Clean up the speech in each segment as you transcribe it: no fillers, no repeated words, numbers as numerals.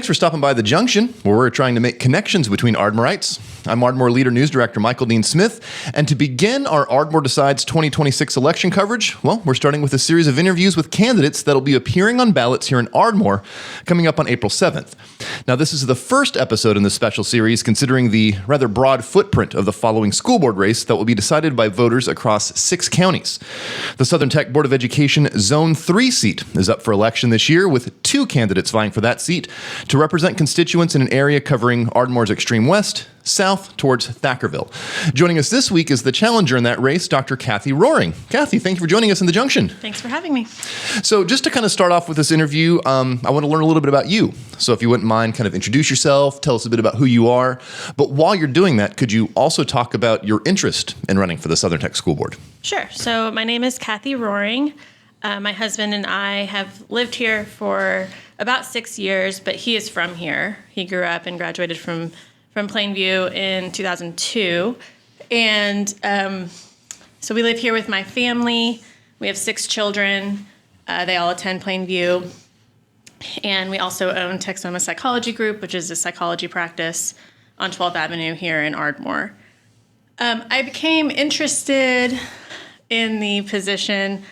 Thanks for stopping by the Junction, where we're trying to make connections between Ardmorites. I'm Ardmore Leader News Director Michael Dean Smith, and to begin our Ardmore Decides 2026 election coverage, well, we're starting with a series of interviews with candidates that'll be appearing on ballots here in Ardmore coming up on April 7th. Now, this is the first episode in this special series considering the rather broad footprint of the following school board race that will be decided by voters across 6 counties. The SoTech Board of Education Zone 3 seat is up for election this year, with 2 candidates vying for that seat to represent constituents in an area covering Ardmore's extreme west, south towards Thackerville. Joining us this week is the challenger in that race, Dr. Cathy Roring. Cathy, thank you for joining us in the Junction. Thanks for having me. So just to kind of start off with this interview, I want to learn a little bit about you. So if you wouldn't mind, kind of introduce yourself, tell us a bit about who you are. But while you're doing that, could you also talk about your interest in running for the SoTech School Board? Sure. So my name is Cathy Roring. My husband and I have lived here for about 6 years, but he is from here. He grew up and graduated from Plainview in 2002. And so we live here with my family. We have 6 children. They all attend Plainview. And we also own Texoma Psychology Group, which is a psychology practice on 12th Avenue here in Ardmore. I became interested in the position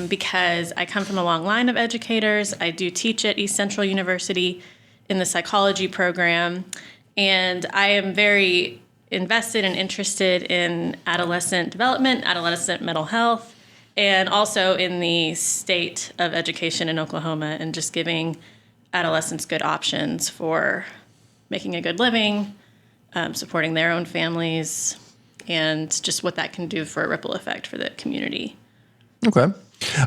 because I come from a long line of educators. I do teach at East Central University in the psychology program, and I am very invested and interested in adolescent development, adolescent mental health, and also in the state of education in Oklahoma and just giving adolescents good options for making a good living, supporting their own families, and just what that can do for a ripple effect for the community. Okay.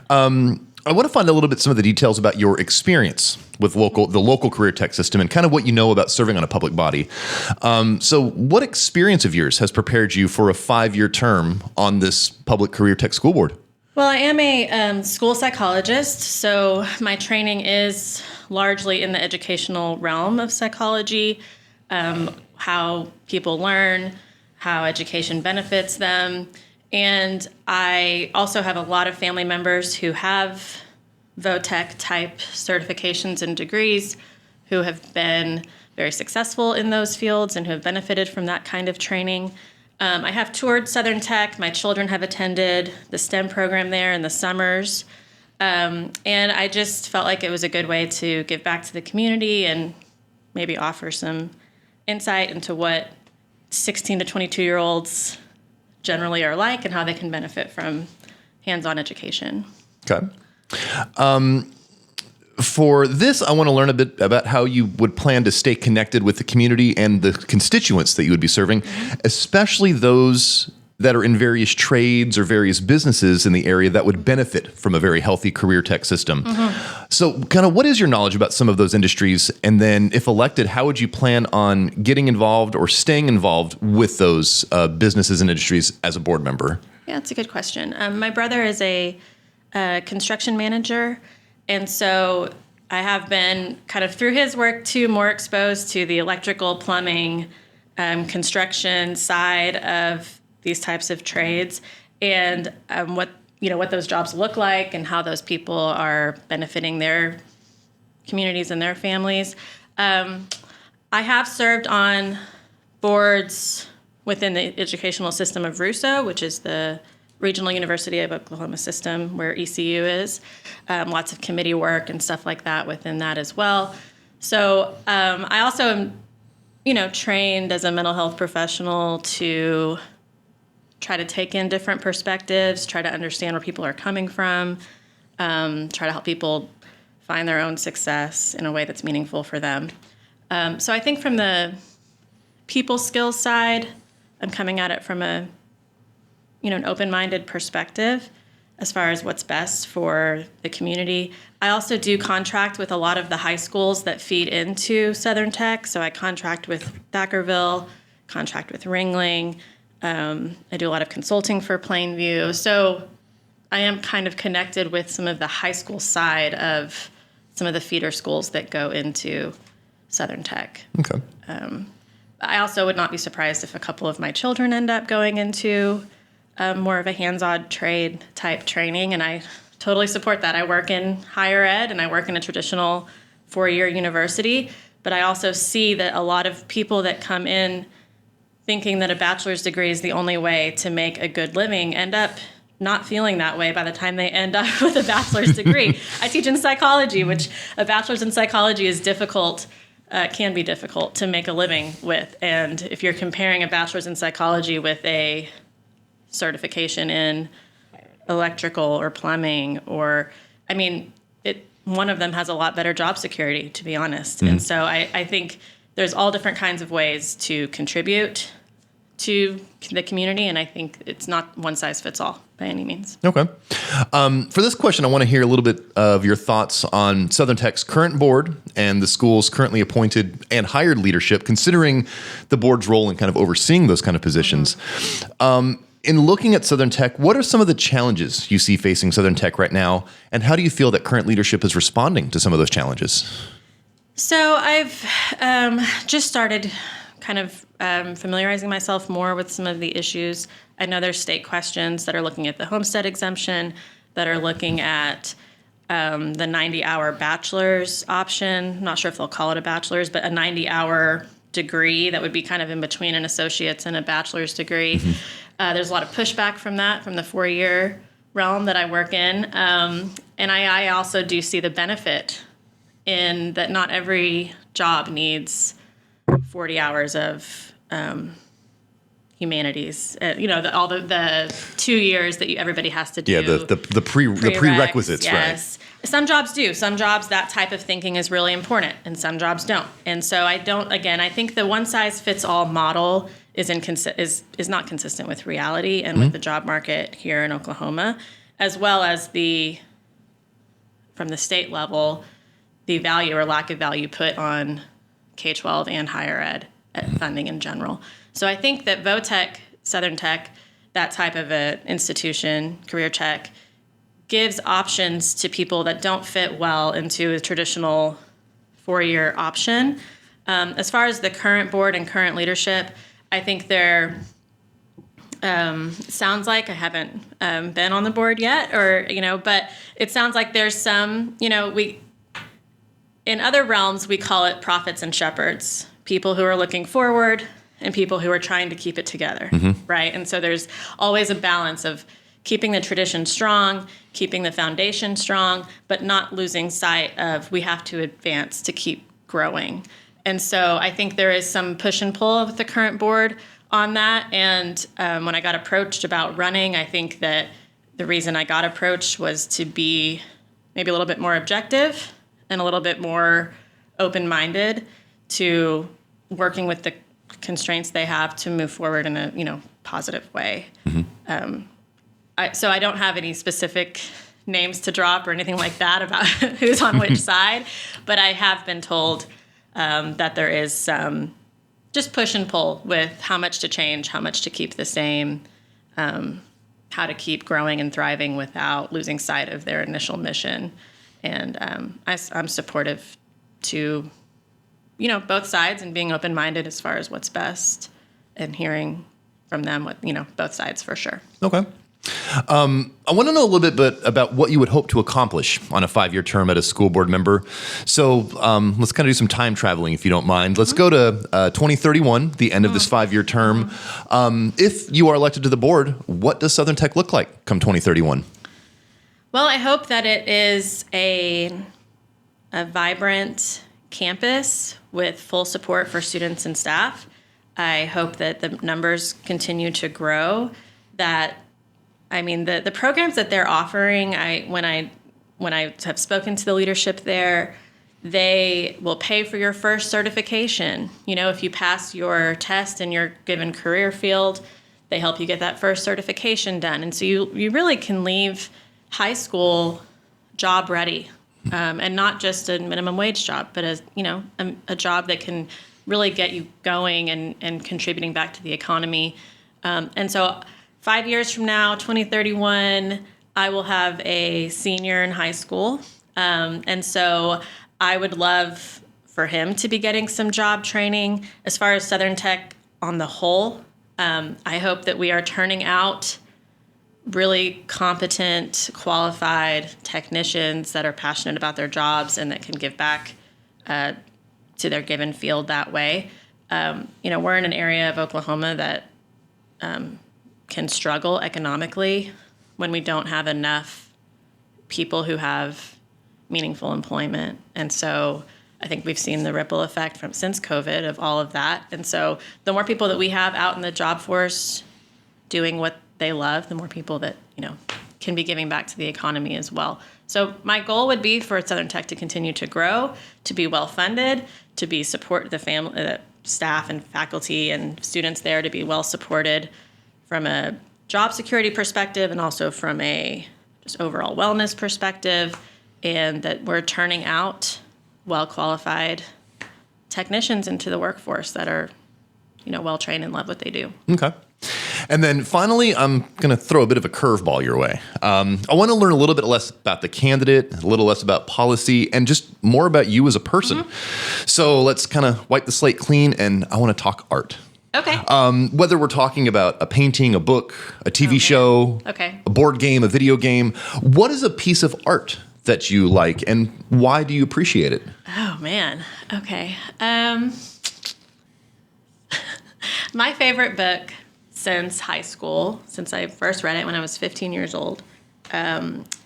I want to find a little bit some of the details about your experience with the local career tech system and kind of what you know about serving on a public body. So what experience of yours has prepared you for a 5-year term on this public career tech school board? Well, I am a school psychologist, so my training is largely in the educational realm of psychology, how people learn, how education benefits them. And I also have a lot of family members who have SoTech type certifications and degrees who have been very successful in those fields and who have benefited from that kind of training. I have toured Southern Tech. My children have attended the STEM program there in the summers. And I just felt like it was a good way to give back to the community and maybe offer some insight into what 16 to 22-year-olds generally are like and how they can benefit from hands-on education. Okay. For this, I want to learn a bit about how you would plan to stay connected with the community and the constituents that you would be serving, especially those that are in various trades or various businesses in the area that would benefit from a very healthy career tech system. So kind of what is your knowledge about some of those industries? And then if elected, how would you plan on getting involved or staying involved with those businesses and industries as a board member? Yeah, that's a good question. My brother is a construction manager, and so I have been kind of through his work too more exposed to the electrical, plumbing, construction side of these types of trades, and what those jobs look like and how those people are benefiting their communities and their families. I have served on boards within the educational system of RUSO, which is the Regional University of Oklahoma system where ECU is. Lots of committee work and stuff like that within that as well. So I also am, trained as a mental health professional to try to take in different perspectives, try to understand where people are coming from, try to help people find their own success in a way that's meaningful for them. So I think from the people skills side, I'm coming at it from an open-minded perspective as far as what's best for the community. I also do contract with a lot of the high schools that feed into Southern Tech. So I contract with Thackerville, contract with Ringling. I do a lot of consulting for Plainview. So I am kind of connected with some of the high school side of some of the feeder schools that go into Southern Tech. Okay. I also would not be surprised if a couple of my children end up going into more of a hands-on trade type training, and I totally support that. I work in higher ed and I work in a traditional 4-year university, But I also see that a lot of people that come in thinking that a bachelor's degree is the only way to make a good living end up not feeling that way by the time they end up with a bachelor's degree. I teach in psychology, which a bachelor's in psychology is difficult, can be difficult to make a living with. And if you're comparing a bachelor's in psychology with a certification in electrical or plumbing, or, I mean, one of them has a lot better job security, to be honest. And so I think there's all different kinds of ways to contribute to the community, and I think it's not one size fits all by any means. Okay. For this question, I want to hear a little bit of your thoughts on Southern Tech's current board and the school's currently appointed and hired leadership, considering the board's role in kind of overseeing those kind of positions. In looking at Southern Tech, what are some of the challenges you see facing Southern Tech right now, and how do you feel that current leadership is responding to some of those challenges? So I've just started kind of familiarizing myself more with some of the issues. I know there's state questions that are looking at the homestead exemption, that are looking at the 90-hour bachelor's option. Not sure if they'll call it a bachelor's, but a 90-hour degree that would be kind of in between an associate's and a bachelor's degree. There's a lot of pushback from that, from the 4-year realm that I work in. And I also do see the benefit in that not every job needs 40 hours of humanities. All the 2 years that everybody has to do. Yeah, the prerequisites, yes. Right? Some jobs do. Some jobs, that type of thinking is really important, and some jobs don't. And so I think the one-size-fits-all model is not consistent with reality and with the job market here in Oklahoma, as well as from the state level, the value or lack of value put on K-12 and higher ed funding in general. So I think that VOTech, Southern Tech, that type of an institution, career tech, gives options to people that don't fit well into a traditional 4-year option. As far as the current board and current leadership, I think there sounds like I haven't been on the board yet, but it sounds like there's some, in other realms, we call it prophets and shepherds, people who are looking forward and people who are trying to keep it together, right? And so there's always a balance of keeping the tradition strong, keeping the foundation strong, but not losing sight of we have to advance to keep growing. And so I think there is some push and pull with the current board on that. And when I got approached about running, I think that the reason I got approached was to be maybe a little bit more objective and a little bit more open-minded to working with the constraints they have to move forward in a positive way. So I don't have any specific names to drop or anything like that about who's on which side, but I have been told that there is some just push and pull with how much to change, how much to keep the same, how to keep growing and thriving without losing sight of their initial mission. And I'm supportive to, both sides and being open-minded as far as what's best and hearing from them what, both sides for sure. Okay. I want to know a little bit about what you would hope to accomplish on a 5-year term as a school board member. So let's kind of do some time traveling, if you don't mind. Let's go to 2031, the end of this 5-year term. If you are elected to the board, what does Southern Tech look like come 2031? Well, I hope that it is a vibrant campus with full support for students and staff. I hope that the numbers continue to grow, the programs that they're offering, when I have spoken to the leadership there, they will pay for your first certification. If you pass your test in your given career field, they help you get that first certification done. And so you really can leave high school job ready, and not just a minimum wage job, but a job that can really get you going and contributing back to the economy. And so 5 years from now, 2031, I will have a senior in high school. And so I would love for him to be getting some job training. As far as Southern Tech on the whole, I hope that we are turning out really competent, qualified technicians that are passionate about their jobs and that can give back to their given field that way. We're in an area of Oklahoma that can struggle economically when we don't have enough people who have meaningful employment. And so I think we've seen the ripple effect since COVID of all of that. And so the more people that we have out in the job force doing what they love, the more people that, can be giving back to the economy as well. So my goal would be for Southern Tech to continue to grow, to be well funded, to be support the family, staff and faculty and students there to be well supported from a job security perspective and also from a just overall wellness perspective, and that we're turning out well-qualified technicians into the workforce that are, well-trained and love what they do. Okay. And then finally, I'm going to throw a bit of a curveball your way. I want to learn a little bit less about the candidate, a little less about policy, and just more about you as a person. So let's kind of wipe the slate clean, and I want to talk art. Okay. Whether we're talking about a painting, a book, a TV show, a board game, a video game, what is a piece of art that you like, and why do you appreciate it? Oh, man. Okay. My favorite book since high school, since I first read it when I was 15 years old,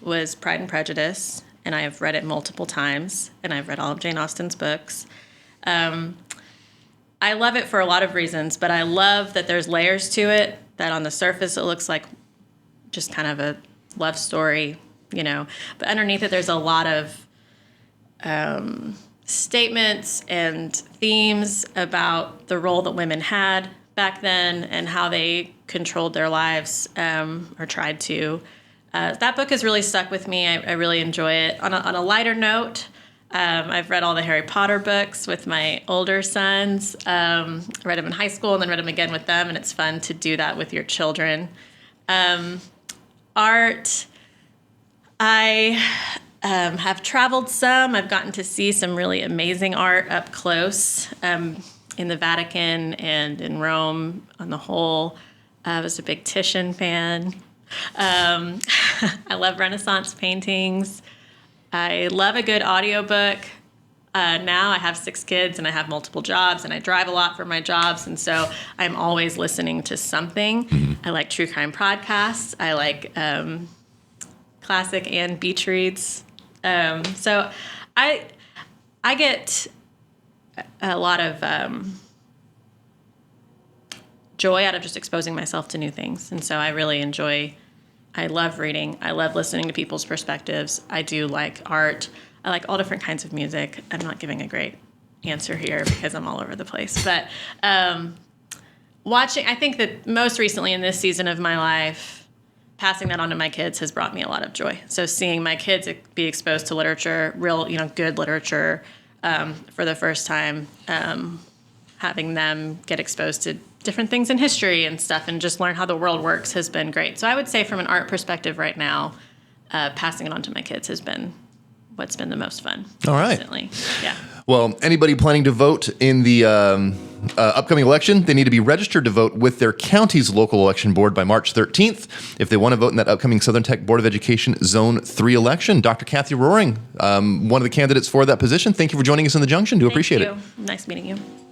was Pride and Prejudice, and I have read it multiple times, and I've read all of Jane Austen's books. I love it for a lot of reasons, but I love that there's layers to it, that on the surface it looks like just kind of a love story, but underneath it there's a lot of statements and themes about the role that women had back then and how they controlled their lives or tried to. That book has really stuck with me. I really enjoy it. On a lighter note, I've read all the Harry Potter books with my older sons. I read them in high school and then read them again with them, and it's fun to do that with your children. Art, I have traveled some. I've gotten to see some really amazing art up close in the Vatican and in Rome on the whole. I was a big Titian fan. I love Renaissance paintings. I love a good audiobook. Now I have 6 kids and I have multiple jobs and I drive a lot for my jobs. And so I'm always listening to something. I like true crime podcasts. I like classic and beach reads. So I get a lot of joy out of just exposing myself to new things. And so I really I love reading. I love listening to people's perspectives. I do like art. I like all different kinds of music. I'm not giving a great answer here because I'm all over the place. But watching, I think that most recently in this season of my life, passing that on to my kids has brought me a lot of joy. So seeing my kids be exposed to literature, real, good literature for the first time, having them get exposed to different things in history and stuff and just learn how the world works has been great. So I would say from an art perspective right now, passing it on to my kids has been what's been the most fun. All right. Recently. Yeah. Well, anybody planning to vote in the upcoming election, they need to be registered to vote with their county's local election board by March 13th if they want to vote in that upcoming Southern Tech Board of Education Zone 3 election. Dr. Cathy Roring, one of the candidates for that position, thank you for joining us in the Junction. Do appreciate it. Nice meeting you.